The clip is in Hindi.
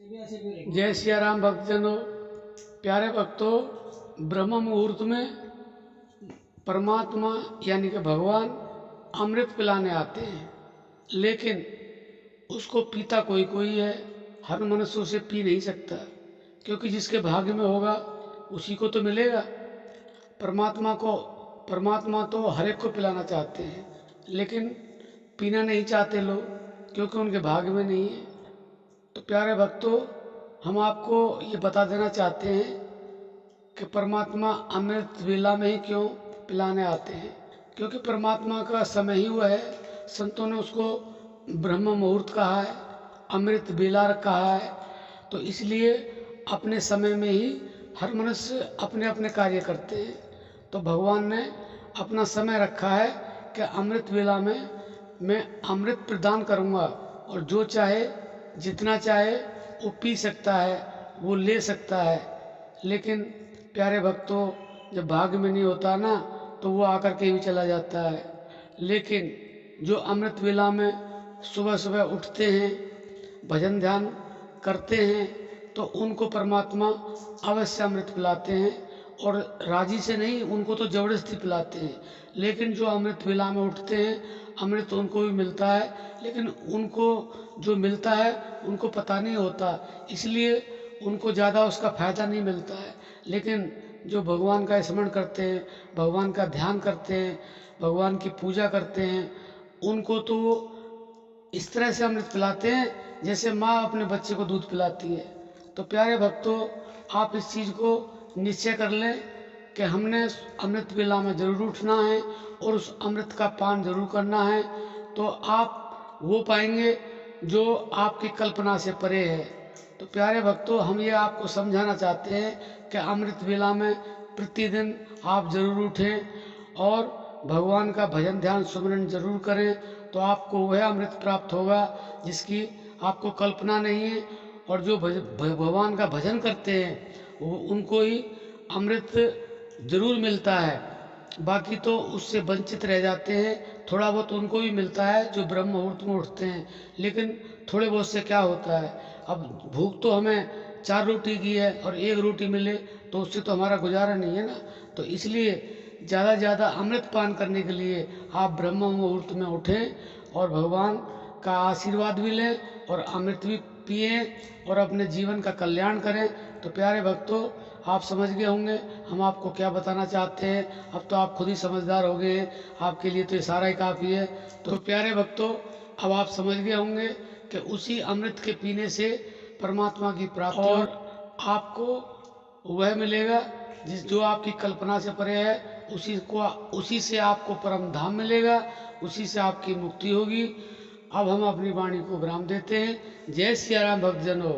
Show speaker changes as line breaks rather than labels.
जय सिया राम भक्तजनों, प्यारे भक्तों। ब्रह्म मुहूर्त में परमात्मा यानी कि भगवान अमृत पिलाने आते हैं, लेकिन उसको पीता कोई कोई है। हर मनुष्य उसे पी नहीं सकता, क्योंकि जिसके भाग्य में होगा उसी को तो मिलेगा। परमात्मा तो हर एक को पिलाना चाहते हैं, लेकिन पीना नहीं चाहते लोग, क्योंकि उनके भाग्य में नहीं है। तो प्यारे भक्तों, हम आपको ये बता देना चाहते हैं कि परमात्मा अमृत वेला में ही क्यों पिलाने आते हैं, क्योंकि परमात्मा का समय ही हुआ है। संतों ने उसको ब्रह्म मुहूर्त कहा है, अमृत वेला कहा है। तो इसलिए अपने समय में ही हर मनुष्य अपने अपने कार्य करते हैं। तो भगवान ने अपना समय रखा है कि अमृत वेला में मैं अमृत प्रदान करूँगा, और जो चाहे जितना चाहे वो पी सकता है, वो ले सकता है। लेकिन प्यारे भक्तों, जब भाग्य में नहीं होता ना, तो वो आकर के भी चला जाता है। लेकिन जो अमृत वेला में सुबह सुबह उठते हैं, भजन ध्यान करते हैं, तो उनको परमात्मा अवश्य अमृत पिलाते हैं, और राजी से नहीं, उनको तो जबरदस्ती पिलाते हैं। लेकिन जो अमृत वेला में उठते हैं, अमृत उनको भी मिलता है, लेकिन उनको जो मिलता है उनको पता नहीं होता, इसलिए उनको ज़्यादा उसका फायदा नहीं मिलता है। लेकिन जो भगवान का स्मरण करते हैं, भगवान का ध्यान करते हैं, भगवान की पूजा करते हैं, उनको तो इस तरह से अमृत पिलाते हैं जैसे माँ अपने बच्चे को दूध पिलाती है। तो प्यारे भक्तों, आप इस चीज़ को निश्चय कर लें कि हमने अमृत वेला में जरूर उठना है और उस अमृत का पान जरूर करना है। तो आप वो पाएंगे जो आपकी कल्पना से परे है। तो प्यारे भक्तों, हम ये आपको समझाना चाहते हैं कि अमृत वेला में प्रतिदिन आप जरूर उठें और भगवान का भजन ध्यान सुमिरन जरूर करें, तो आपको वह अमृत प्राप्त होगा जिसकी आपको कल्पना नहीं है। और जो भगवान का भजन करते हैं वो उनको ही अमृत जरूर मिलता है, बाकी तो उससे वंचित रह जाते हैं। थोड़ा बहुत उनको भी मिलता है जो ब्रह्म मुहूर्त में उठते हैं, लेकिन थोड़े बहुत से क्या होता है, अब भूख तो हमें 4 रोटी की है और 1 रोटी मिले तो उससे तो हमारा गुजारा नहीं है ना। तो इसलिए ज़्यादा ज़्यादा अमृत पान करने के लिए आप ब्रह्म मुहूर्त में उठें और भगवान का आशीर्वाद भी लें और अमृत भी पिएं और अपने जीवन का कल्याण करें। तो प्यारे भक्तों, आप समझ गए होंगे हम आपको क्या बताना चाहते हैं। अब तो आप खुद ही समझदार हो गए हैं, आपके लिए तो इशारा ही काफ़ी है। तो प्यारे भक्तों, अब आप समझ गए होंगे कि उसी अमृत के पीने से परमात्मा की प्राप्ति और आपको वह मिलेगा जो आपकी कल्पना से परे है। उसी से आपको परम धाम मिलेगा, उसी से आपकी मुक्ति होगी। अब हम अपनी वाणी को विराम देते हैं। जय सिया राम भक्तजनों।